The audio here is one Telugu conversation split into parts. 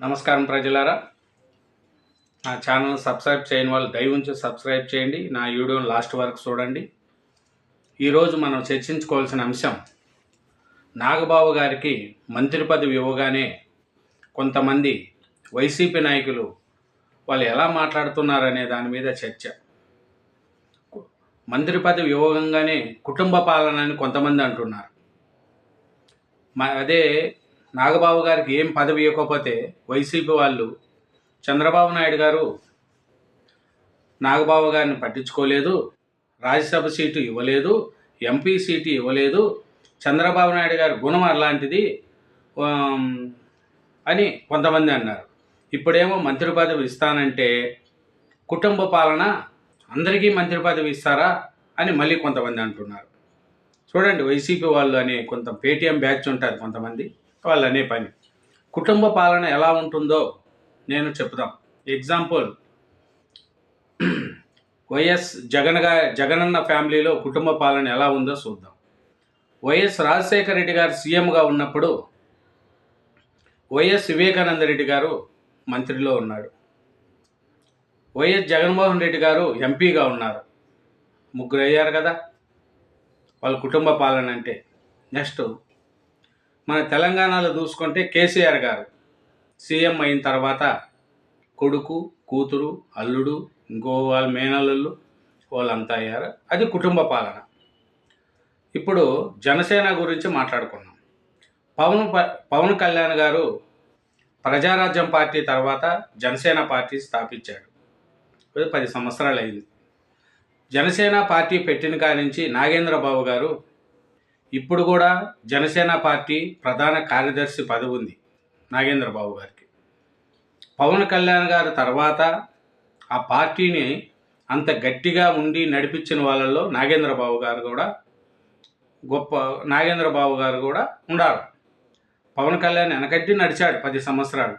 నమస్కారం ప్రజలారా, నా ఛానల్ సబ్స్క్రైబ్ చేయని వాళ్ళు దయ ఉంచి సబ్స్క్రైబ్ చేయండి. నా వీడియోని లాస్ట్ వరకు చూడండి. ఈరోజు మనం చర్చించుకోవాల్సిన అంశం, నాగబాబు గారికి మంత్రి పదవి ఇవ్వగానే కొంతమంది వైసీపీ నాయకులు వాళ్ళు ఎలా మాట్లాడుతున్నారనే దాని మీద చర్చ. మంత్రి పదవి ఇవ్వగానే కుటుంబ పాలన అని కొంతమంది అంటున్నారు. అదే నాగబాబు గారికి ఏం పదవి ఇవ్వకపోతే వైసీపీ వాళ్ళు చంద్రబాబు నాయుడు గారు నాగబాబు గారిని పట్టించుకోలేదు, రాజ్యసభ సీటు ఇవ్వలేదు, ఎంపీ సీటు ఇవ్వలేదు, చంద్రబాబు నాయుడు గారి గుణం అలాంటిది అని కొంతమంది అన్నారు. ఇప్పుడేమో మంత్రి పదవి ఇస్తానంటే కుటుంబ పాలన అందరికీ మంత్రి పదవి ఇస్తారా అని మళ్ళీ కొంతమంది అంటున్నారు. చూడండి, వైసీపీ వాళ్ళు అనే కొంత పేటీఎం బ్యాచ్ ఉంటుంది కొంతమంది, వాళ్ళు అనే పని. కుటుంబ పాలన ఎలా ఉంటుందో నేను చెప్తాం. ఎగ్జాంపుల్, వైఎస్ జగనన్న ఫ్యామిలీలో కుటుంబ పాలన ఎలా ఉందో చూద్దాం. వైఎస్ రాజశేఖర రెడ్డి గారు సీఎంగా ఉన్నప్పుడు వైఎస్ వివేకానంద రెడ్డి గారు మంత్రిలో ఉన్నాడు. వైఎస్ జగన్మోహన్ రెడ్డి గారు ఎంపీగా ఉన్నారు. ముగ్గురు అయ్యారు కదా వాళ్ళ కుటుంబ పాలన అంటే. నెక్స్ట్ మన తెలంగాణలో చూసుకుంటే కేసీఆర్ గారు సీఎం అయిన తర్వాత కొడుకు, కూతురు, అల్లుడు, ఇంకో వాళ్ళ మేనల్లుళ్ళు వాళ్ళంతా అయ్యారు. అది కుటుంబ పాలన. ఇప్పుడు జనసేన గురించి మాట్లాడుకున్నాం. పవన్ కళ్యాణ్ గారు ప్రజారాజ్యం పార్టీ తర్వాత జనసేన పార్టీ స్థాపించాడు. 10 సంవత్సరాలు అయింది. జనసేన పార్టీ పెట్టిన కాడి నుంచి నాగేంద్రబాబు గారు ఇప్పుడు కూడా జనసేన పార్టీ ప్రధాన కార్యదర్శి పదవి ఉంది నాగేంద్రబాబు గారికి. పవన్ కళ్యాణ్ గారు తర్వాత ఆ పార్టీని అంత గట్టిగా ఉండి నడిపించిన వాళ్ళల్లో నాగేంద్రబాబు గారు కూడా ఉన్నారు. పవన్ కళ్యాణ్ వెనకట్టి నడిచాడు 10 సంవత్సరాలు.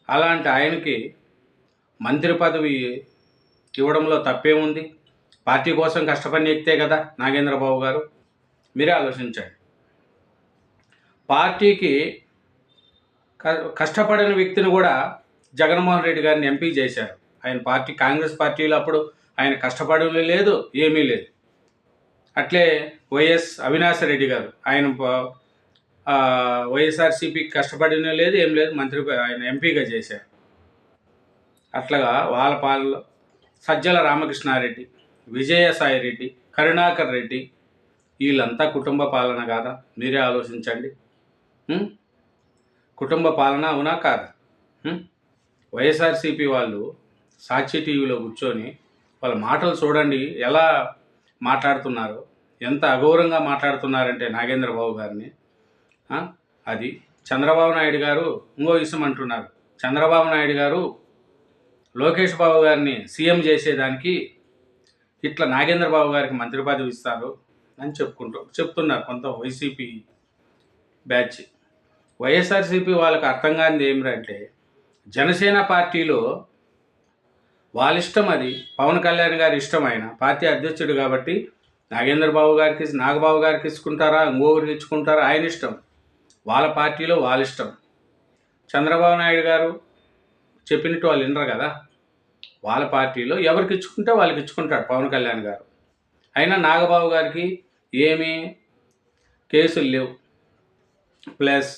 అలాంటి ఆయనకి మంత్రి పదవి ఇవ్వడంలో తప్పేముంది? పార్టీ కోసం కష్టపడిన వ్యక్తే కదా నాగేంద్రబాబు గారు. మీరే ఆలోచించండి. పార్టీకి కష్టపడిన వ్యక్తిని కూడా జగన్మోహన్ రెడ్డి గారిని ఎంపీ చేశారు. ఆయన పార్టీ కాంగ్రెస్ పార్టీలో అప్పుడు ఆయన కష్టపడడం లేదు, ఏమీ లేదు. అట్లే వైఎస్ అవినాష్ రెడ్డి గారు ఆయన వైఎస్ఆర్సీపీకి కష్టపడిన లేదు, ఏం లేదు, ఆయన ఎంపీగా చేశారు. అట్లాగా వాళ్ళ పాలనలో సజ్జల రామకృష్ణారెడ్డి, విజయసాయి రెడ్డి, కరుణాకర్ రెడ్డి వీళ్ళంతా కుటుంబ పాలన కాదా? మీరే ఆలోచించండి. కుటుంబ పాలన అవునా కాదా? వైఎస్ఆర్సీపీ వాళ్ళు సాక్షి టీవీలో కూర్చొని వాళ్ళ మాటలు చూడండి ఎలా మాట్లాడుతున్నారు, ఎంత అగౌరవంగా మాట్లాడుతున్నారంటే నాగేంద్రబాబు గారిని. అది చంద్రబాబు నాయుడు గారు ఇంకో విషయం అంటున్నారు. చంద్రబాబు నాయుడు గారు లోకేష్ బాబు గారిని సీఎం చేసేదానికి ఇట్లా నాగేంద్రబాబు గారికి మంత్రి పదవి ఇస్తారు అని చెప్తున్నారు కొంత వైసీపీ బ్యాచ్. వైఎస్ఆర్సీపీ వాళ్ళకి అర్థం కానిది ఏమిటంటే, జనసేన పార్టీలో వాళ్ళ ఇష్టం, అది పవన్ కళ్యాణ్ గారి ఇష్టం, ఆయన పార్టీ అధ్యక్షుడు కాబట్టి నాగబాబు గారికి ఇచ్చుకుంటారా, ఇంకొకరికి ఇచ్చుకుంటారా ఆయన ఇష్టం. వాళ్ళ పార్టీలో వాళ్ళ ఇష్టం. చంద్రబాబు నాయుడు గారు చెప్పినట్టు వాళ్ళు వినరు కదా. వాళ్ళ పార్టీలో ఎవరికి ఇచ్చుకుంటే వాళ్ళకి ఇచ్చుకుంటాడు పవన్ కళ్యాణ్ గారు. అయినా నాగబాబు గారికి ఏమీ కేసులు లేవు, ప్లస్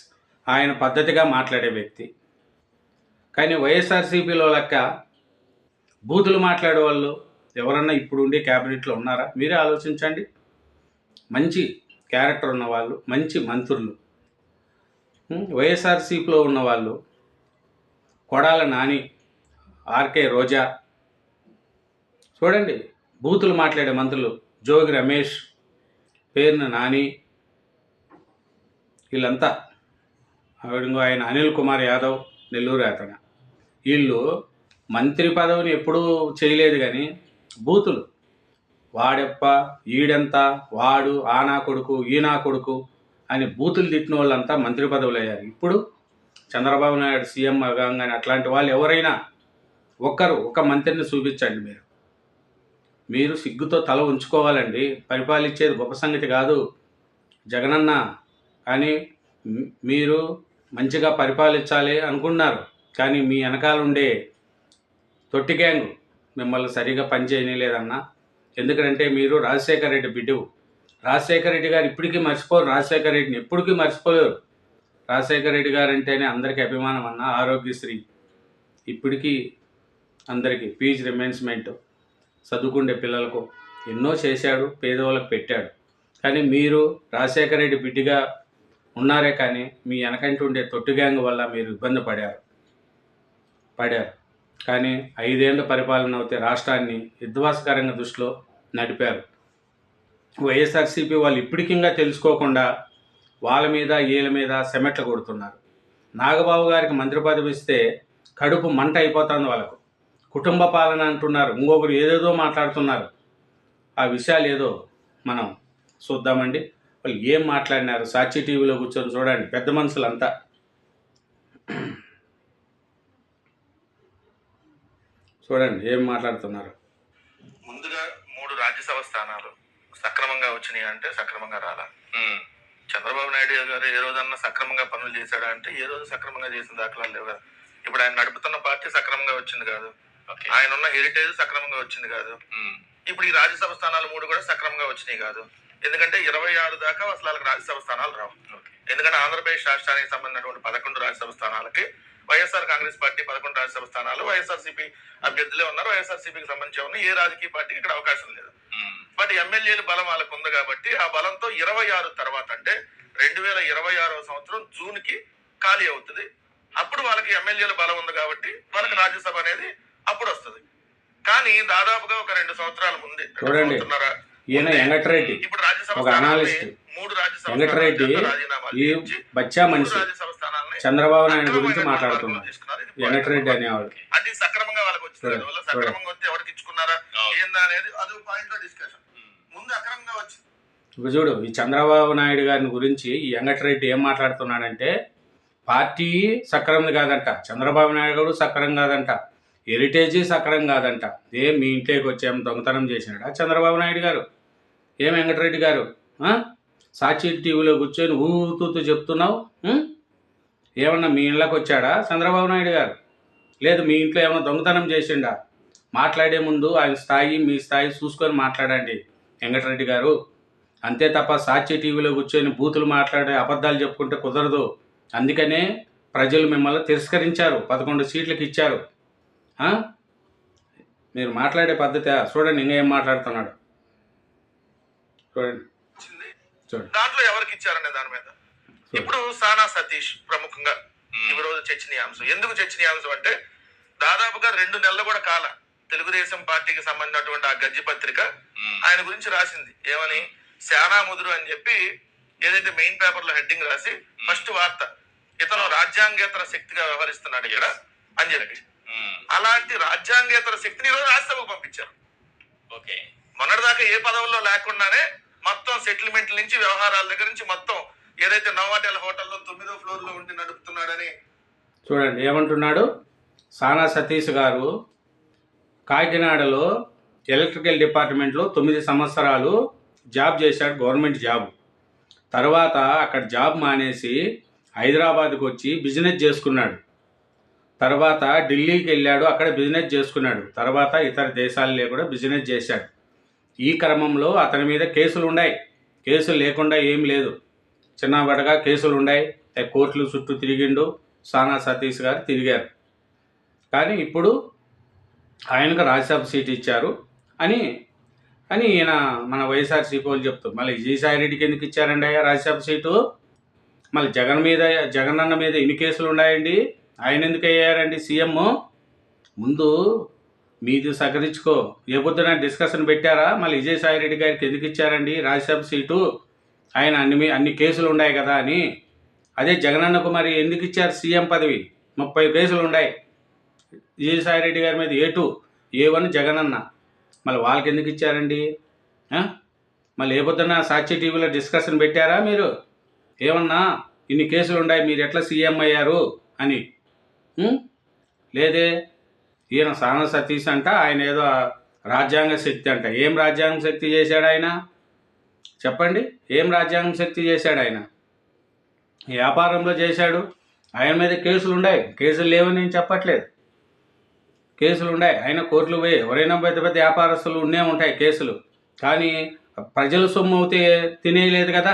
ఆయన పద్ధతిగా మాట్లాడే వ్యక్తి. కానీ వైఎస్ఆర్సీపీలో లెక్క బూతులు మాట్లాడే వాళ్ళు ఎవరన్నా ఇప్పుడు ఉండే క్యాబినెట్లో ఉన్నారా? మీరే ఆలోచించండి. మంచి క్యారెక్టర్ ఉన్నవాళ్ళు, మంచి మంత్రులు వైఎస్ఆర్సీపీలో ఉన్నవాళ్ళు, కొడాల నాని, ఆర్కే రోజా, చూడండి బూతులు మాట్లాడే మంత్రులు, జోగి రమేష్, పేర్న నాని, వీళ్ళంతా, ఆయన అనిల్ కుమార్ యాదవ్, నెల్లూరు అతను, వీళ్ళు మంత్రి పదవిని ఎప్పుడూ చేయలేదు. కానీ బూతులు, వాడెప్ప, ఈడెంత, వాడు, ఆ నా కొడుకు, ఈ నా కొడుకు అని బూతులు తిట్టిన వాళ్ళంతా మంత్రి పదవులు అయ్యారు. ఇప్పుడు చంద్రబాబు నాయుడు సీఎం అవ్వగానే అట్లాంటి వాళ్ళు ఎవరైనా ఒక మంత్రిని చూపించండి. మీరు సిగ్గుతో తల ఉంచుకోవాలండి. పరిపాలించేది గొప్ప సంగతి కాదు జగనన్న. కానీ మీరు మంచిగా పరిపాలించాలి అనుకున్నారు. కానీ మీ వెనకాల ఉండే తొట్టి గ్యాంగు మిమ్మల్ని సరిగా పనిచేయలేదన్నా. ఎందుకంటే మీరు రాజశేఖర రెడ్డి బిడ్డవు. రాజశేఖర రెడ్డి గారు ఇప్పటికీ మర్చిపోరు. రాజశేఖర రెడ్డిని ఎప్పటికీ మర్చిపోలేరు. రాజశేఖర రెడ్డి గారు అంటేనే అందరికీ అభిమానం అన్న. ఆరోగ్యశ్రీ ఇప్పటికీ అందరికీ ఫీజు రిమెన్స్మెంట్, చదువుకునే పిల్లలకు ఎన్నో చేశాడు, పేదవాళ్ళకు పెట్టాడు. కానీ మీరు రాజశేఖర రెడ్డి బిడ్డగా ఉన్నారే కానీ మీ వెనకంటూ ఉండే తొట్టి గ్యాంగ్ వల్ల మీరు ఇబ్బంది పడారు. కానీ 5 ఏళ్ల పరిపాలన అవుతే రాష్ట్రాన్ని విధ్వంసకరంగా దృష్టిలో నడిపారు. వైఎస్ఆర్సీపీ వాళ్ళు ఇప్పటికింగా తెలుసుకోకుండా వాళ్ళ మీద వీళ్ళ మీద సెమెట్లు కొడుతున్నారు. నాగబాబు గారికి మంత్రి పదవి ఇస్తే కడుపు మంట అయిపోతుంది వాళ్ళకు. కుటుంబ పాలన అంటున్నారు, ఇంకొకరు ఏదేదో మాట్లాడుతున్నారు. ఆ విషయాలు ఏదో మనం చూద్దామండి. వాళ్ళు ఏం మాట్లాడినారు సాక్షి టీవీలో కూర్చొని చూడండి. పెద్ద మనుషులంతా చూడండి ఏం మాట్లాడుతున్నారు. ముందుగా 3 రాజ్యసభ స్థానాలు సక్రమంగా వచ్చినాయి అంటే సక్రమంగా రాలా. చంద్రబాబు నాయుడు గారు ఏ రోజన్నా సక్రమంగా పనులు చేశాడా అంటే ఏ రోజు సక్రమంగా చేసిన దాఖలాలు లేవు కదా. ఇప్పుడు ఆయన నడుపుతున్న పార్టీ సక్రమంగా వచ్చింది కాదు, ఆయన ఉన్న హెరిటేజ్ సక్రమంగా వచ్చింది కాదు. ఇప్పుడు ఈ రాజ్యసభ స్థానాలు 3 కూడా సక్రమంగా వచ్చినాయి కాదు. ఎందుకంటే 26 దాకా అసలు వాళ్ళకి రాజ్యసభ స్థానాలు రావు. ఎందుకంటే ఆంధ్రప్రదేశ్ రాష్ట్రానికి సంబంధించినటువంటి 11 రాజ్యసభ స్థానాలకి వైఎస్ఆర్ కాంగ్రెస్ పార్టీ 11 రాజ్యసభ స్థానాలు వైఎస్ఆర్సీపీ అభ్యర్థులే ఉన్నారు. వైఎస్ఆర్సీపీకి సంబంధించి ఉన్న ఏ రాజకీయ పార్టీకి ఇక్కడ అవకాశం లేదు. బట్ ఎమ్మెల్యేలు బలం వాళ్ళకు ఉంది కాబట్టి ఆ బలంతో 26 తర్వాత అంటే 2026 సంవత్సరం జూన్ కి ఖాళీ అవుతుంది. అప్పుడు వాళ్ళకి ఎమ్మెల్యేల బలం ఉంది కాబట్టి వాళ్ళకి రాజ్యసభ అనేది అప్పుడు వస్తుంది. కానీ దాదాపుగా ఒక 2 సంవత్సరాల ముందే ఈయన వెంకటరెడ్డి ఇప్పుడు రాజ్యసభ ఒక అనాలిస్ట్ 3 రాజ్యసభ వెంకటరెడ్డి ఈ బచ్చా మనిషి రాజ్యసభ స్థానాలని చంద్రబాబు నాయుడు గురించి మాట్లాడుతున్నారు. వెంకటరెడ్డి అనేవాడు అది సక్రమంగా వాళ్ళకి వచ్చింది. సక్రమంగా వస్తే ఎవరికి ఇచ్చుకున్నారా ఏందా అనేది అది పాయింట్ లో డిస్కషన్. ముందు అక్రమంగా వచ్చింది. ఇప్పుడు చూడు, ఈ చంద్రబాబు నాయుడు గారిని గురించి ఈ వెంకటరెడ్డి ఏం మాట్లాడుతున్నాడంటే పార్టీ సక్రమం కాదంట, చంద్రబాబు నాయుడు గారు సక్రమం కాదంట, హెరిటేజీ సక్రమం కాదంట. ఏం మీ ఇంట్లోకి వచ్చేం దొంగతనం చేసినాడా చంద్రబాబు నాయుడు గారు? ఏం వెంకటరెడ్డి గారు సాక్షి టీవీలో కూర్చొని ఊతూతూ చెప్తున్నావు? ఏమన్నా మీ ఇళ్ళకి వచ్చాడా చంద్రబాబు నాయుడు గారు? లేదు మీ ఇంట్లో ఏమన్నా దొంగతనం చేసిండా? మాట్లాడే ముందు ఆయన స్థాయి మీ స్థాయి చూసుకొని మాట్లాడండి వెంకటరెడ్డి గారు. అంతే తప్ప సాక్షి టీవీలో కూర్చొని బూతులు మాట్లాడే అబద్ధాలు చెప్పుకుంటే కుదరదు. అందుకనే ప్రజలు మిమ్మల్ని తిరస్కరించారు, 11 సీట్లకు ఇచ్చారు. మీరు మాట్లాడే పద్ధతి చూడండి, ఇంకా ఏం మాట్లాడుతున్నాడు చూడండి. దాంట్లో ఎవరికి ఇచ్చారనే దాని మీద ఇప్పుడు సానా సతీష్ ప్రముఖంగా ఈ రోజు చర్చనీయాంశం. ఎందుకు చర్చనీయాంశం అంటే దాదాపుగా 2 నెలలు కూడా కాల తెలుగుదేశం పార్టీకి సంబంధించినటువంటి ఆ గజ్జి పత్రిక ఆయన గురించి రాసింది. ఏమని? శానా ముదురు అని చెప్పి ఏదైతే మెయిన్ పేపర్ లో హెడ్డింగ్ రాసి ఫస్ట్ వార్త, ఇతను రాజ్యాంగేతర శక్తిగా వ్యవహరిస్తున్నాడు ఇక్కడ అని చెప్పి. అలాంటి రాజ్యాంగేతర శక్తిని ఈరోజు రాజ్యసభకు పంపించారు. మొన్నటిదాకా ఏ పదవుల్లో లేకుండానే మొత్తం సెటిల్మెంట్ల నుంచి వ్యవహారాల దగ్గర నుంచి మొత్తం ఏదైతే నోవాటెల్ హోటల్లో 9వ ఫ్లోర్ లో ఉండి నడుపుతున్నాడని చూడండి ఏమంటున్నాడు. సానా సతీష్ గారు కాకినాడలో ఎలక్ట్రికల్ డిపార్ట్మెంట్లో 9 సంవత్సరాలు జాబ్ చేశాడు, గవర్నమెంట్ జాబ్. తర్వాత అక్కడ జాబ్ మానేసి హైదరాబాద్కి వచ్చి బిజినెస్ చేసుకున్నాడు. తర్వాత ఢిల్లీకి వెళ్ళాడు, అక్కడ బిజినెస్ చేసుకున్నాడు. తర్వాత ఇతర దేశాల్లో కూడా బిజినెస్ చేశాడు. ఈ క్రమంలో అతని మీద కేసులు ఉన్నాయి. కేసులు లేకుండా ఏం లేదు, చిన్నబడగా కేసులు ఉన్నాయి. కోర్టులు చుట్టూ తిరిగిండు సానా సతీష్ గారు, తిరిగారు. కానీ ఇప్పుడు ఆయనకు రాజ్యసభ సీట్ ఇచ్చారు అని ఈయన మన వైఎస్ఆర్సీపీ వాళ్ళు చెప్తారు. మళ్ళీ విజయసాయి రెడ్డికి ఎందుకు ఇచ్చారండి అయ్యా రాజ్యసభ సీటు? మళ్ళీ జగనన్న మీద ఎన్ని కేసులు ఉన్నాయండి? ఆయన ఎందుకు అయ్యారండి సీఎం? ముందు మీది సహకరించుకో. ఏ పొద్దున డిస్కషన్ పెట్టారా? మళ్ళీ విజయసాయి రెడ్డి గారికి ఎందుకు ఇచ్చారండి రాజ్యసభ సీటు? ఆయన అన్ని కేసులు ఉన్నాయి కదా అని. అదే జగనన్నకు మరి ఎందుకు ఇచ్చారు సీఎం పదవి? 30 కేసులు ఉన్నాయి విజయసాయి రెడ్డి గారి మీద. A2 A1 Jagananna. మళ్ళీ వాళ్ళకి ఎందుకు ఇచ్చారండి? మళ్ళీ ఏ పొద్దున సాక్షి టీవీలో డిస్కషన్ పెట్టారా మీరు? ఏమన్నా ఇన్ని కేసులు ఉన్నాయి, మీరు ఎట్లా సీఎం అయ్యారు అని? లేదే. ఈయన సానా సతీష్ అంట, ఆయన ఏదో రాజ్యాంగ శక్తి అంట. ఏం రాజ్యాంగ శక్తి చేశాడు ఆయన? చెప్పండి, ఏం రాజ్యాంగ శక్తి చేశాడు ఆయన? వ్యాపారంలో చేశాడు. ఆయన మీద కేసులు ఉన్నాయి, కేసులు లేవని నేను చెప్పట్లేదు, కేసులు ఉన్నాయి. ఆయన కోర్టులు పోయి ఎవరైనా పెద్ద పెద్ద వ్యాపారస్తులు ఉండే ఉంటాయి కేసులు, కానీ ప్రజల సొమ్ము అయితే తినేయలేదు కదా.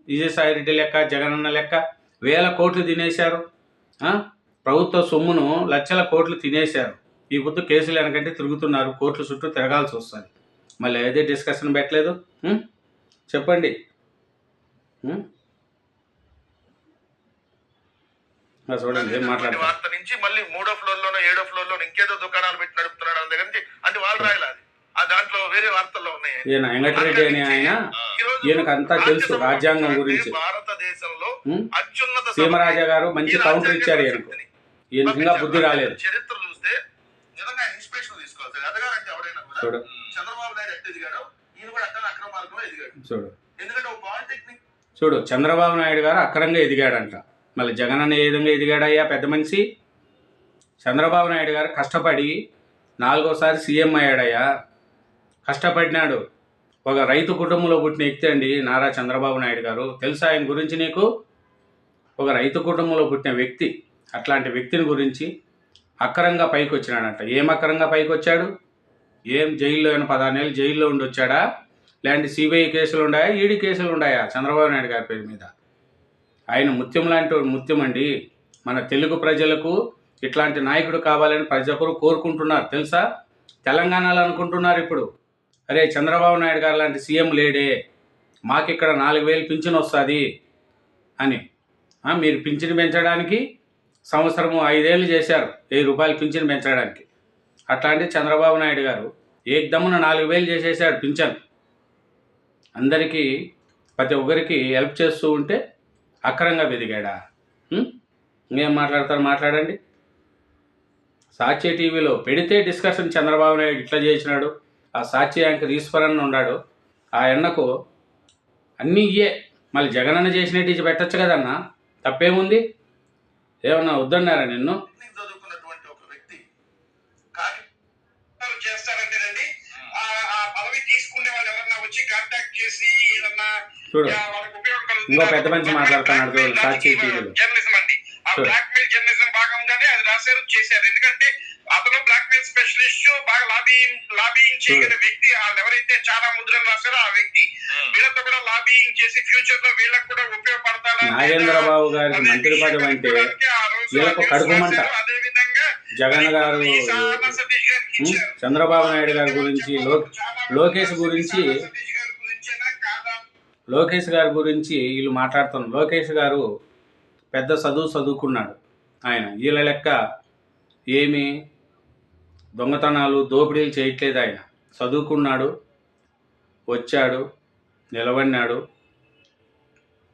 విజయసాయిరెడ్డి లెక్క, జగనన్న లెక్క వేల కోట్లు తినేశారు. ప్రభుత్వ సొమ్మును లక్షల కోట్లు తినేశారు. ఈ పొద్దు కేసులు వెనకంటే తిరుగుతున్నారు, కోర్టుల చుట్టూ తిరగాల్సి వస్తుంది. మళ్ళీ ఏదే డిస్కషన్ పెట్టలేదు. చెప్పండి. చూడండి ఏం మాట్లాడుతున్నారు. వార్త నుంచి మళ్ళీ 3వ ఫ్లోర్లోనో 7వ ఫ్లోర్లోనో ఇంకేదో దుకాణాలు పెట్టి నడుపుతున్నాడు అన్న దగ్గర నుంచి అంటే వాళ్ళు రాయాలి. ఆ దాంట్లో వేరే వార్తల్లో ఉన్నాయి. ఈయన వెంకటరెడ్డి అని ఆయన, ఈయనకు అంతా తెలుసు రాజ్యాంగం గురించి. భారతదేశంలో అత్యున్నత సీమరాజా గారు మంచి కౌంటర్ ఇచ్చారు ఈయనకు. ఈయనకు ఇంకా బుద్ధి రాలేదు. చరిత్ర చూస్తే నిజంగా ఇన్స్పిరేషన్ తీసుకోవాలి. ఎదగాలంటే ఎవడైనా కూడా చంద్రబాబు నాయుడు ఎట్లా ఎదిగాడో ఈయన కూడా అక్కడ అక్రమ మార్గంలో ఎదిగాడు. చూడు, ఎందుకంటే ఒక పాలిటెక్నిక్ చూడు, చంద్రబాబు నాయుడు గారు అక్రంగా ఎదిగాడంట. మళ్ళీ జగన్ అన్న ఏ విధంగా ఎదిగాడయ్యా పెద్ద మనిషి. చంద్రబాబు నాయుడు గారు కష్టపడి 4వసారి సీఎం అయ్యాడయ్యా, కష్టపడినాడు. ఒక రైతు కుటుంబంలో పుట్టిన వ్యక్తి అండి నారా చంద్రబాబు నాయుడు గారు. తెలుసా ఆయన గురించి నీకు? ఒక రైతు కుటుంబంలో పుట్టిన వ్యక్తి. అట్లాంటి వ్యక్తిని గురించి అక్రంగా పైకి వచ్చినాడంట. ఏం అక్రంగా పైకి వచ్చాడు? ఏం జైల్లో 16 నెలలు జైల్లో ఉండి వచ్చాడా? లేదంటే సిబిఐ కేసులు ఉన్నాయా, ఈడీ కేసులు ఉన్నాయా చంద్రబాబు నాయుడు గారి పేరు మీద? ఆయన ముత్యం లాంటి ముత్యం అండి. మన తెలుగు ప్రజలకు ఇట్లాంటి నాయకుడు కావాలని ప్రతి ఒక్కరు కోరుకుంటున్నారు తెలుసా. తెలంగాణలో అనుకుంటున్నారు ఇప్పుడు, అరే చంద్రబాబు నాయుడు గారు లాంటి సీఎం లేడే, మాకిక్కడ 4000 పింఛన్ వస్తుంది అని. మీరు పింఛన్ పెంచడానికి సంవత్సరము 5 ఏళ్ళు చేశారు, 1000 రూపాయలు పింఛన్ పెంచడానికి. అట్లాంటి చంద్రబాబు నాయుడు గారు ఏకదమ్మున 4000 చేసేసాడు పింఛన్. అందరికీ ప్రతి ఒక్కరికి హెల్ప్ చేస్తూ ఉంటే అక్రంగా వెదిగాడా? ఇంకేం మాట్లాడతారు? మాట్లాడండి. సాక్షి టీవీలో పెడితే డిస్కషన్ చంద్రబాబు నాయుడు ఇట్లా చేసినాడు, ఆ సాక్షి యాంకర్ ఈశ్వరన్ ఉన్నాడు, ఆ ఎన్నకు అన్నీ ఇయ్యే. మళ్ళీ జగనన్న చేసినట్టు పెట్టచ్చు కదన్నా, తప్పేముంది? ఏమన్నా వద్దన్నారా నిన్ను? చదువుకున్నటువంటి ఒక వ్యక్తి చేస్తారంటేనండి ఆ పదవి తీసుకునే వాళ్ళు ఎవరన్నా వచ్చి కాంటాక్ట్ చేసి ఏదన్నా చూడు, ఇంకో పెద్ద మనిషి మాట్లాడుతున్నాడు చూడు సాక్షి టీవీలో. జర్నలిజం అండి, ఆ బ్లాక్ మెయిల్ జర్నలిజం భాగంగానే అది రాశారు, చేశారు. ఎందుకంటే అతను బ్లాక్ మెయిల్ స్పెషలిస్ట్, బాగా లాబింగ్ చేయగలిగిన వ్యక్తి. వాళ్ళు ఎవరైతే చాలా ముద్రలు రాశారో ఆ వ్యక్తి వీళ్ళతో కూడా లాబింగ్ చేసి ఫ్యూచర్ లో వీళ్ళకి కూడా ఉపయోగపడతారా. నాగేంద్రబాబు గారికి మంత్రి పదవి అంటే వీళ్ళకు కడుపుమంట. అదే విధంగా జగన్ గారు, చంద్రబాబు నాయుడు గారి గురించి, లోకేష్ గారి గురించి వీళ్ళు మాట్లాడుతున్నారు. లోకేష్ గారు పెద్ద చదువుకున్నాడు ఆయన. వీళ్ళ లెక్క ఏమి దొంగతనాలు దోపిడీలు చేయట్లేదు. ఆయన చదువుకున్నాడు, వచ్చాడు, నిలబడినాడు,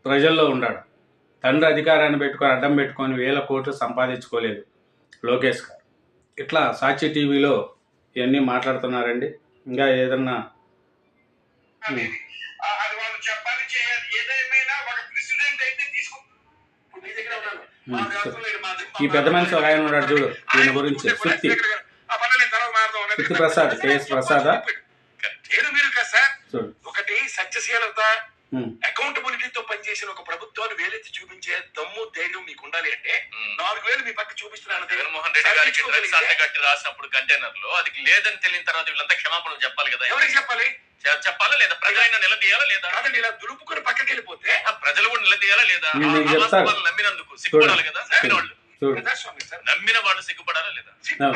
ప్రజల్లో ఉన్నాడు. తండ్రి అధికారాన్ని పెట్టుకొని అడ్డం పెట్టుకొని 1000 కోట్లు సంపాదించుకోలేదు లోకేష్ గారు. ఇట్లా సాక్షి టీవీలో ఇవన్నీ మాట్లాడుతున్నారండి. ఇంకా ఏదన్నా ఈ పెద్ద మనిషి ఒక ఆయన ఉన్నాడు చూడు, ఈయన గురించి సుత్తి ప్రసాద్, కేఎస్ ప్రసాద్ చూడు. ఒకటి సత్యశీలత, అకౌంటబిలిటీతో పనిచేసిన ఒక ప్రభుత్వాన్ని వేలెత్తి చూపించే దమ్ము ధైర్యం మీకు ఉండాలి అంటే 4000 మీ పక్క చూపిస్తున్నాను. జగన్మోహన్ రెడ్డి గారికి డ్రగ్స్ కట్టి రాసినప్పుడు కంటైనర్ లో అది లేదని తెలియని తర్వాత వీళ్ళంతా క్షమాపణలు చెప్పాలి కదా. ఎవరికి చెప్పాలి? చెప్పాలా లేదా? ప్రజలైనా నిలదీయాలా లేదా? కాదండి, ఇలా దులుపుకొని పక్కకి వెళ్ళిపోతే ప్రజలు కూడా నిలదీయాలా లేదా? నమ్మినందుకు సిగ్గుపడాలి కదా. నమ్మిన వాళ్ళు, నమ్మిన వాళ్ళు సిగ్గుపడాలా లేదా?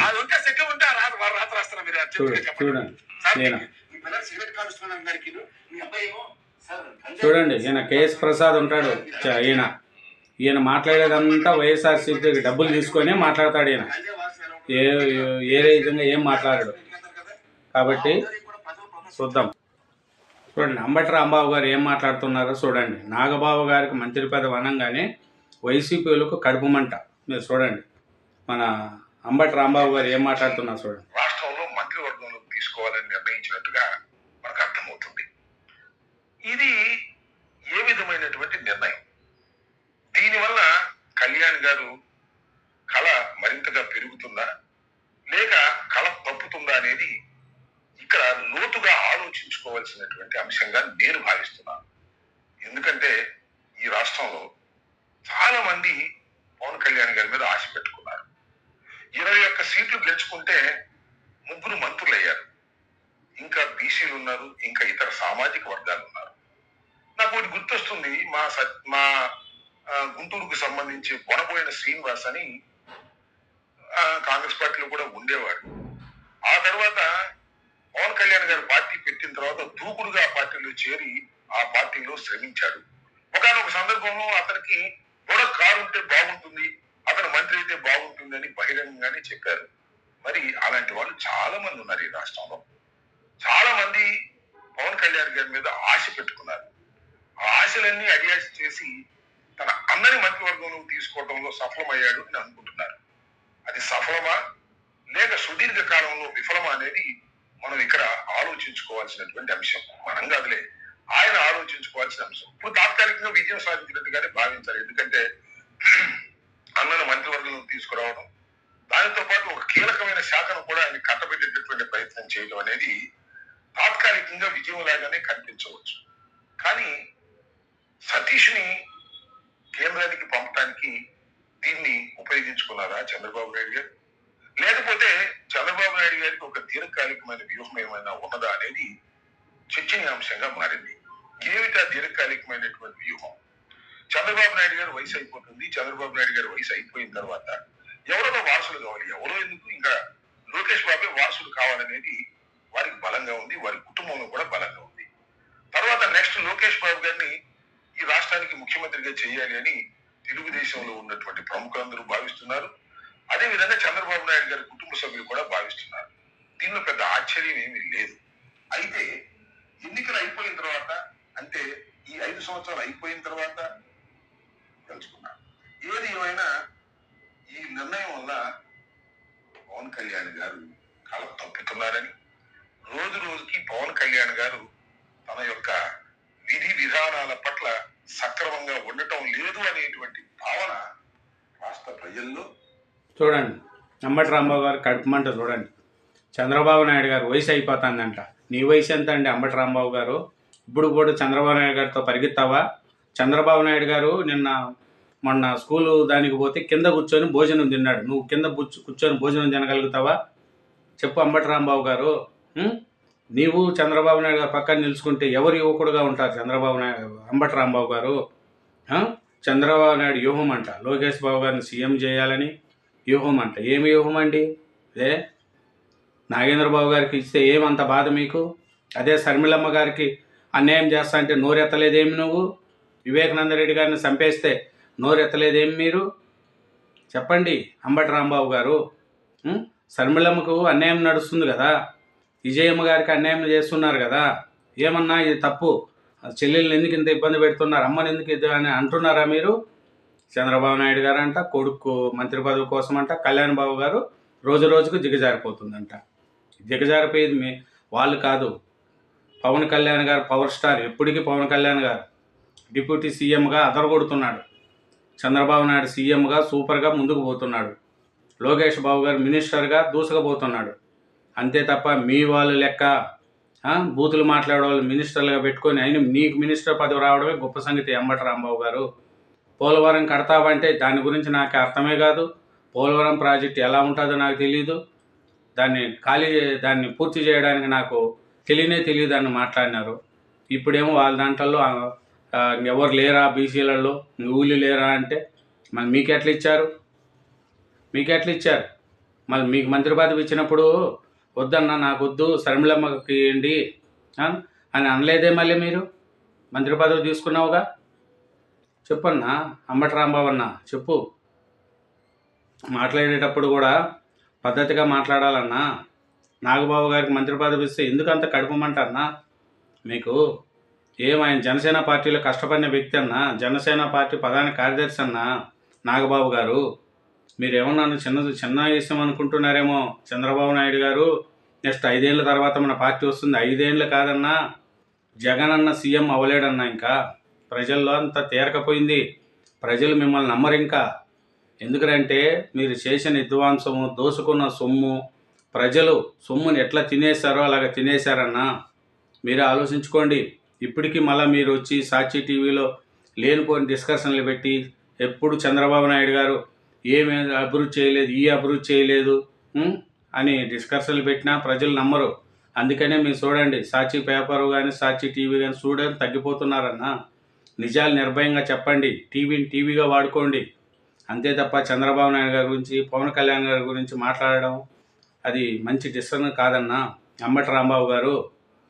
అది ఉంటే సిగ్గు ఉంటే రాత రాస్తారా మీరు? చూడండి, ఈయన కేఎస్ ప్రసాద్ ఉంటాడు. ఈయన మాట్లాడేదంతా వైఎస్ఆర్సీపీకి డబ్బులు తీసుకొని మాట్లాడతాడు. ఈయన ఏ విధంగా ఏం మాట్లాడాడు కాబట్టి చూద్దాం. చూడండి, అంబటి రాంబాబు గారు ఏం మాట్లాడుతున్నారో చూడండి. నాగబాబు గారికి మంత్రి పదవి అనగానే వైసీపీలకు కడుపుమంట. మీరు చూడండి, మన అంబటి రాంబాబు గారు ఏం మాట్లాడుతున్నారు చూడండి. రాష్ట్రంలో మంత్రివర్గంలో తీసుకోవాలని నిర్ణయించినట్టుగా మనకు అర్థమవుతుంది. ఇది ఏ విధమైనటువంటి నిర్ణయం? దీనివల్ల కళ్యాణ్ గారు కళ మరింతగా పెరుగుతుందా లేక కళ తప్పుతుందా అనేది ఇక్కడ లోతుగా ఆలోచించుకోవాల్సినటువంటి అంశంగా నేను భావిస్తున్నాను. ఎందుకంటే ఈ రాష్ట్రంలో చాలా మంది పవన్ కళ్యాణ్ 21 సీట్లు గెలుచుకుంటే 3 మంత్రులు అయ్యారు. ఇంకా బీసీలు ఉన్నారు, ఇంకా ఇతర సామాజిక వర్గాలు ఉన్నారు. నాకు ఒకటి గుర్తొస్తుంది, మా గుంటూరుకు సంబంధించి బొనబోయిన శ్రీనివాస్ అని కాంగ్రెస్ పార్టీలో కూడా ఉండేవాడు. ఆ తర్వాత పవన్ కళ్యాణ్ గారు పార్టీ పెట్టిన తర్వాత దూకుడుగా ఆ పార్టీలో చేరి ఆ పార్టీలో శ్రమించాడు. ఒకనొక సందర్భంలో అతనికి కూడా కారు ఉంటే బాగుంటుంది, అతను మంత్రి అయితే బాగుంటుంది అని బహిరంగంగానే చెప్పారు. మరి అలాంటి వాళ్ళు చాలా మంది ఉన్నారు ఈ రాష్ట్రంలో. చాలా మంది పవన్ కళ్యాణ్ గారి మీద ఆశ పెట్టుకున్నారు. ఆ ఆశలన్నీ అడియాసి చేసి తన అన్నని మంత్రివర్గంలో తీసుకోవడంలో సఫలమయ్యాడు అని అనుకుంటున్నారు. అది సఫలమా లేక సుదీర్ఘ కాలంలో విఫలమా అనేది మనం ఇక్కడ ఆలోచించుకోవాల్సినటువంటి అంశం. మనం కాదులే, ఆయన ఆలోచించుకోవాల్సిన అంశం. ఇప్పుడు తాత్కాలికంగా విజయం సాధించినట్టుగానే భావించాలి. ఎందుకంటే అన్నను మంత్రివర్గంలో తీసుకురావడం, దానితో పాటు ఒక కీలకమైన శాఖను కూడా ఆయన కట్టబెట్టేటటువంటి ప్రయత్నం చేయడం అనేది తాత్కాలికంగా విజయం లాగానే కనిపించవచ్చు. కానీ సతీష్ని కేంద్రానికి పంపడానికి దీన్ని ఉపయోగించుకున్నారా చంద్రబాబు నాయుడు గారు? లేకపోతే చంద్రబాబు నాయుడు గారికి ఒక దీర్ఘకాలికమైన వ్యూహం ఏమైనా ఉన్నదా అనేది చర్చనీయాంశంగా మారింది. ఏమిటా దీర్ఘకాలికమైనటువంటి వ్యూహం? చంద్రబాబు నాయుడు గారు వయసు అయిపోతుంది. చంద్రబాబు నాయుడు గారు వయసు అయిపోయిన తర్వాత ఎవరో వారసులు కావాలి. ఎవరో ఎందుకు, ఇంకా లోకేష్ బాబే వారసుడు కావాలనేది వారికి బలంగా ఉంది, వారి కుటుంబంలో కూడా బలంగా ఉంది. తర్వాత నెక్స్ట్ లోకేష్ బాబు గారిని ఈ రాష్ట్రానికి ముఖ్యమంత్రిగా చేయాలి అని తెలుగుదేశంలో ఉన్నటువంటి ప్రముఖులందరూ భావిస్తున్నారు. అదే విధంగా చంద్రబాబు నాయుడు గారి కుటుంబ సభ్యులు కూడా భావిస్తున్నారు. దీనిలో పెద్ద ఆశ్చర్యం ఏమీ లేదు. అయితే ఎన్నికలు అయిపోయిన తర్వాత, అంటే ఈ 5 సంవత్సరాలు అయిపోయిన తర్వాత తెలుసుకున్నారు. ఏది ఏమైనా ఈ నిర్ణయం వల్ల పవన్ కళ్యాణ్ గారు కళ తప్పుతున్నారని, రోజు రోజుకి పవన్ కళ్యాణ్ గారు తన యొక్క విధి విధానాల పట్ల సక్రమంగా ఉండటం లేదు అనేటువంటి భావన రాష్ట్ర ప్రజల్లో. చూడండి, అంబటి రాంబాబు గారు కడుపుమంట చూడండి. చంద్రబాబు నాయుడు గారు వయసు అయిపోతుందంట. నీ వయసు ఎంత అండి అంబటి రాంబాబు గారు? ఇప్పుడు కూడా చంద్రబాబు నాయుడు గారితో పరిగెత్తావా? చంద్రబాబు నాయుడు గారు మొన్న స్కూలు దానికి పోతే కింద కూర్చొని భోజనం తిన్నాడు. నువ్వు కింద కూర్చొని భోజనం తినగలుగుతావా? చెప్పు అంబటి రాంబాబు గారు. నీవు చంద్రబాబు నాయుడు గారు పక్కన నిలుచుకుంటే ఎవరు యువకుడుగా ఉంటారు? చంద్రబాబు నాయుడు, అంబటి రాంబాబు గారు. చంద్రబాబు నాయుడు వ్యూహం అంట, లోకేష్ బాబు గారిని సీఎం చేయాలని వ్యూహం అంట. ఏమి వ్యూహం అండి? అదే నాగేంద్ర బాబు గారికి ఇస్తే ఏమంత బాధ మీకు? అదే శర్మిలమ్మ గారికి అన్యాయం చేస్తా అంటే నోరెత్తలేదేమి నువ్వు? వివేకానంద రెడ్డి గారిని చంపేస్తే నోరెత్తలేదేమి మీరు? చెప్పండి అంబటి రాంబాబు గారు. శర్మిలమ్మకు అన్యాయం నడుస్తుంది కదా, విజయమ్మ గారికి అన్యాయం చేస్తున్నారు కదా, ఏమన్నా ఇది తప్పు? చెల్లెల్ని ఎందుకు ఇంత ఇబ్బంది పెడుతున్నారు, అమ్మని ఎందుకు ఇది అని అంటున్నారా మీరు? చంద్రబాబు నాయుడు గారు అంట కొడుకు మంత్రి పదవి కోసం అంట కళ్యాణ్ బాబు గారు రోజు రోజుకు దిగజారిపోతుందంట. దిగజారిపోయేది వాళ్ళు కాదు, పవన్ కళ్యాణ్ గారు పవర్ స్టార్. ఎప్పటికీ పవన్ కళ్యాణ్ గారు డిప్యూటీ సీఎంగా అదరగొడుతున్నాడు. చంద్రబాబు నాయుడు సీఎంగా సూపర్గా ముందుకు పోతున్నాడు. లోకేష్ బాబు గారు మినిస్టర్గా దూసుకుపోతున్నాడు. అంతే తప్ప మీ వాళ్ళు లెక్క బూతులు మాట్లాడే వాళ్ళు మినిస్టర్లుగా పెట్టుకొని అయినా నీకు మినిస్టర్ పదవి రావడమే గొప్ప సంగతి. అంబటి రాంబాబు గారు పోలవరం కడతావంటే దాని గురించి నాకు అర్థమే కాదు. పోలవరం ప్రాజెక్ట్ ఎలా ఉంటుందో నాకు తెలియదు. దాన్ని పూర్తి చేయడానికి నాకు తెలియదు అని మాట్లాడినారు. ఇప్పుడేమో వాళ్ళ దాంట్లో ఎవరు లేరా బీసీలలో, ఊళ్ళు లేరా అంటే మళ్ళీ మీకు ఎట్లా ఇచ్చారు? మళ్ళీ మీకు మంత్రి పదవి ఇచ్చినప్పుడు వద్దన్నా నాకు వద్దు శర్మిలమ్మకి ఇవ్వండి అని అనలేదే. మళ్ళీ మీరు మంత్రి పదవి తీసుకున్నావుగా. చెప్పన్నా అంబటి రాంబాబు అన్న, చెప్పు. మాట్లాడేటప్పుడు కూడా పద్ధతిగా మాట్లాడాలన్నా. నాగబాబు గారికి మంత్రి పదవి ఇస్తే ఎందుకంత కడుపమంటారన్నా మీకు? ఆయన జనసేన పార్టీలో కష్టపడిన వ్యక్తి అన్నా, జనసేన పార్టీ ప్రధాన కార్యదర్శి అన్నా నాగబాబు గారు. మీరేమన్నా చిన్న విషయం అనుకుంటున్నారేమో. చంద్రబాబు నాయుడు గారు నెక్స్ట్ 5 ఏళ్ళ తర్వాత మన పార్టీ వస్తుంది. 5 ఏళ్ళు కాదన్నా, జగన్ అన్న సీఎం అవ్వలేడన్నా. ఇంకా ప్రజల్లో అంతా తేరకపోయింది. ప్రజలు మిమ్మల్ని నమ్మరు ఇంకా. ఎందుకంటే మీరు చేసిన విధ్వంసము, దోసుకున్న సొమ్ము, ప్రజలు సొమ్ముని ఎట్లా తినేశారో అలాగ తినేశారన్నా. మీరే ఆలోచించుకోండి. ఇప్పటికీ మళ్ళీ మీరు వచ్చి సాక్షి టీవీలో లేనిపోని డిస్కషన్లు పెట్టి ఎప్పుడు చంద్రబాబు నాయుడు గారు ఏమి అభివృద్ధి చేయలేదు, ఈ అభివృద్ధి చేయలేదు అని డిస్కషన్లు పెట్టినా ప్రజలు నమ్మరు. అందుకనే మీరు చూడండి, సాక్షి పేపరు కానీ సాక్షి టీవీ కానీ చూడని తగ్గిపోతున్నారన్న. నిజాలు నిర్భయంగా చెప్పండి, టీవీని టీవీగా వాడుకోండి. అంతే తప్ప చంద్రబాబు నాయుడు గారి గురించి, పవన్ కళ్యాణ్ గారి గురించి మాట్లాడడం అది మంచి డిసిషన్ కాదన్నా. అంబటి రాంబాబు గారు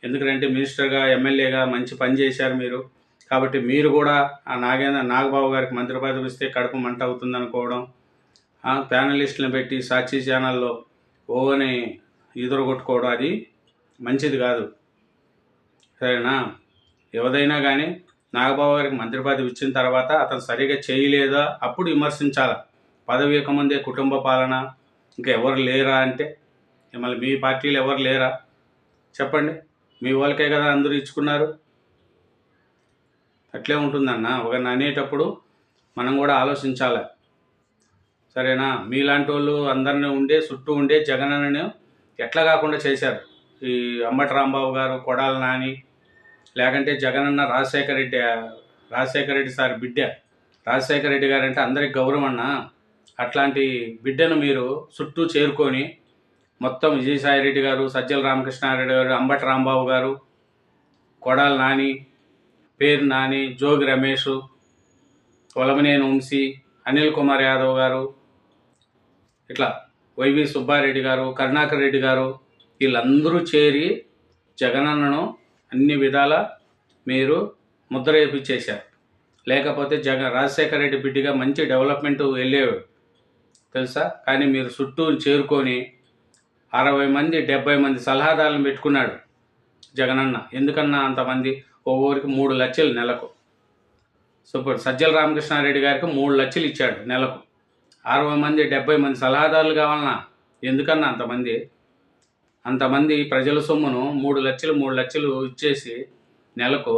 ఎందుకంటే మినిస్టర్గా, ఎమ్మెల్యేగా మంచి పని చేశారు మీరు. కాబట్టి మీరు కూడా ఆ నాగబాబు గారికి మంత్రి పదవి ఇస్తే కడుపు మంట అవుతుంది అనుకోవడం, ప్యానలిస్టులను పెట్టి సాక్షి ఛానల్లో ఓని ఎదురగొట్టుకోవడం అది మంచిది కాదు. సరేనా? ఎవరైనా కానీ నాగబాబు గారికి మంత్రి పదవి ఇచ్చిన తర్వాత అతను సరిగా చేయలేదా అప్పుడు విమర్శించాలి. పదవి ఇవ్వకముందే కుటుంబ పాలన ఇంకా ఎవరు లేరా అంటే, మళ్ళీ మీ పార్టీలో ఎవరు లేరా చెప్పండి? మీ వాళ్ళకే కదా అందరూ ఇచ్చుకున్నారు. అట్లే ఉంటుందన్న. ఒకరిని అనేటప్పుడు మనం కూడా ఆలోచించాలి. సరేనా? మీలాంటి వాళ్ళు అందరినీ చుట్టూ ఉండే జగనన్నను ఎట్లా కాకుండా చేశారు. ఈ అంబటి రాంబాబు గారు, కొడాల నాని, లేకంటే జగనన్న రాజశేఖర రెడ్డి సార్ బిడ్డ రాజశేఖర రెడ్డి గారు అంటే అందరికి గౌరవం అన్న. అట్లాంటి బిడ్డను మీరు చుట్టూ చేరుకొని మొత్తం విజయసాయిరెడ్డి గారు, సజ్జల రామకృష్ణారెడ్డి గారు, అంబటి రాంబాబు గారు, కొడాల నాని, పేరు నాని, జోగి రమేష్, వలమనేని వంశీ, అనిల్ కుమార్ యాదవ్ గారు, ఇట్లా వైవి సుబ్బారెడ్డి గారు, కరుణాకర్ రెడ్డి గారు, వీళ్ళందరూ చేరి జగనన్నను అన్ని విధాల మీరు ముద్ర వేయించేశారు. లేకపోతే రాజశేఖర రెడ్డి బిడ్డగా మంచి డెవలప్మెంట్ వెళ్ళేవాడు తెలుసా. కానీ మీరు చుట్టూ చేరుకొని 60 మంది 70 మంది సలహాదారులను పెట్టుకున్నాడు జగనన్న. ఎందుకన్నా అంతమంది? ఒక్కొక్కరికి 3 లక్షలు నెలకు. సూపర్. సజ్జల రామకృష్ణారెడ్డి గారికి 3 లక్షలు ఇచ్చాడు నెలకు. 60 మంది 70 మంది సలహాదారులు కావాలన్నా? ఎందుకన్నా అంతమంది ప్రజల సొమ్మును 3 లక్షలు ఇచ్చేసి నెలకు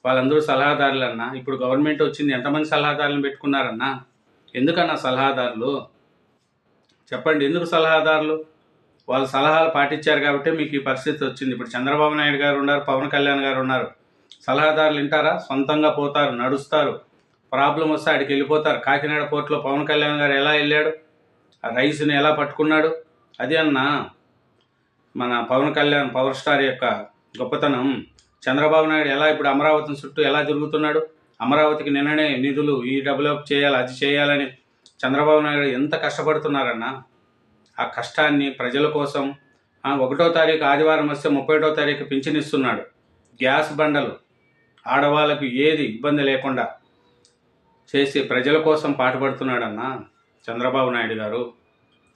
వాళ్ళందరూ సలహాదారులన్నా? ఇప్పుడు గవర్నమెంట్ వచ్చింది, ఎంతమంది సలహాదారులను పెట్టుకున్నారన్నా? ఎందుకన్నా సలహాదారులు చెప్పండి? ఎందుకు సలహాదారులు? వాళ్ళ సలహాలు పాటించారు కాబట్టి మీకు ఈ పరిస్థితి వచ్చింది. ఇప్పుడు చంద్రబాబు నాయుడు గారు ఉన్నారు, పవన్ కళ్యాణ్ గారు ఉన్నారు. సలహాదారులు వింటారా? సొంతంగా పోతారు, నడుస్తారు. ప్రాబ్లం వస్తే ఆడికి వెళ్ళిపోతారు. కాకినాడ పోర్టులో పవన్ కళ్యాణ్ గారు ఎలా వెళ్ళాడు? ఆ రైస్ని ఎలా పట్టుకున్నాడు? అది అన్నా మన పవన్ కళ్యాణ్ పవర్ స్టార్ యొక్క గొప్పతనం. చంద్రబాబు నాయుడు ఎలా ఇప్పుడు అమరావతి చుట్టూ ఎలా తిరుగుతున్నాడు? అమరావతికి నిన్ననే నిధులు ఈ డెవలప్ చేయాలి, అది చేయాలని చంద్రబాబు నాయుడు ఎంత కష్టపడుతున్నారన్నా. ఆ కష్టాన్ని ప్రజల కోసం 1వ తారీఖు ఆదివారం వస్తే 31వ తారీఖు పింఛన్ ఇస్తున్నాడు. గ్యాస్ బండలు ఆడవాళ్ళకు ఏది ఇబ్బంది లేకుండా చేసి ప్రజల కోసం పాటుపడుతున్నాడన్నా చంద్రబాబు నాయుడు గారు.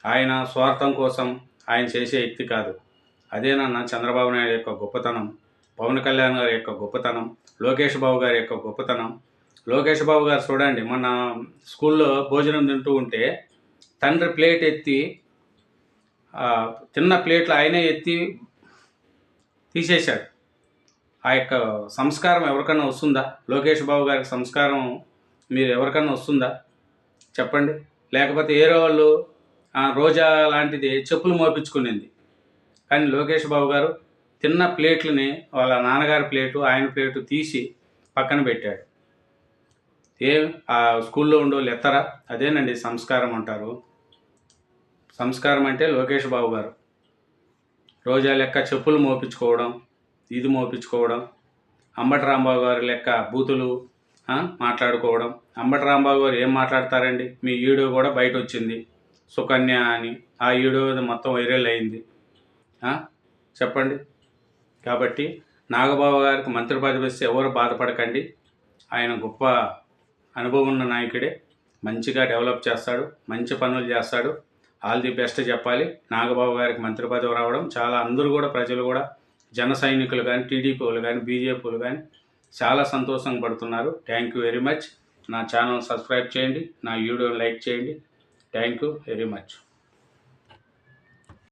ఆయన స్వార్థం కోసం ఆయన చేసే వ్యక్తి కాదు. అదేనన్నా చంద్రబాబు నాయుడు యొక్క గొప్పతనం, పవన్ కళ్యాణ్ గారి యొక్క గొప్పతనం, లోకేష్ బాబు గారి యొక్క గొప్పతనం. లోకేష్ బాబు గారు చూడండి, మన స్కూల్లో భోజనం తింటూ ఉంటే తండ్రి ప్లేట్ ఎత్తి తిన్న ప్లేట్లు ఆయనే ఎత్తి తీసేశాడు. ఆ యొక్క సంస్కారం ఎవరికన్నా వస్తుందా? లోకేష్ బాబు గారికి సంస్కారం మీరు ఎవరికన్నా వస్తుందా చెప్పండి? లేకపోతే ఏరో వాళ్ళు రోజా లాంటిది చెప్పులు మోపించుకునింది. కానీ లోకేష్ బాబు గారు తిన్న ప్లేట్లని వాళ్ళ నాన్నగారి ప్లేటు, ఆయన ప్లేటు తీసి పక్కన పెట్టాడు. ఆ స్కూల్లో ఉండేవాళ్ళు ఎత్తరా? అదేనండి సంస్కారం అంటారు. సంస్కారం అంటే లోకేష్ బాబు గారు రోజా లెక్క చెప్పులు మోపించుకోవడం, ఇది మోపించుకోవడం, అంబటి రాంబాబు గారి లెక్క బూతులు మాట్లాడుకోవడం. అంబటి రాంబాబు గారు ఏం మాట్లాడతారండి? మీ వీడియో కూడా బయట వచ్చింది, సుకన్య అని. ఆ వీడియో మొత్తం వైరల్ అయింది చెప్పండి. కాబట్టి నాగబాబు గారికి మంత్రి పదవి ఇస్తే ఎవరు బాధపడకండి. ఆయన గొప్ప అనుభవం ఉన్న నాయకుడే. మంచిగా డెవలప్ చేస్తాడు, మంచి పనులు చేస్తాడు. ఆల్ ది బెస్ట్ చెప్పాలి. నాగబాబు గారికి మంత్రి పదవి రావడం చాలా అందరూ కూడా ప్రజలు కూడా జన సైనికులు కానీ, టీడీపీ వాళ్ళు కానీ, బీజేపీలు కానీ చాలా సంతోషంగా పడుతున్నారు. Thank you very much. నా ఛానల్ సబ్స్క్రైబ్ చేయండి, నా వీడియోని లైక్ చేయండి. Thank you very much.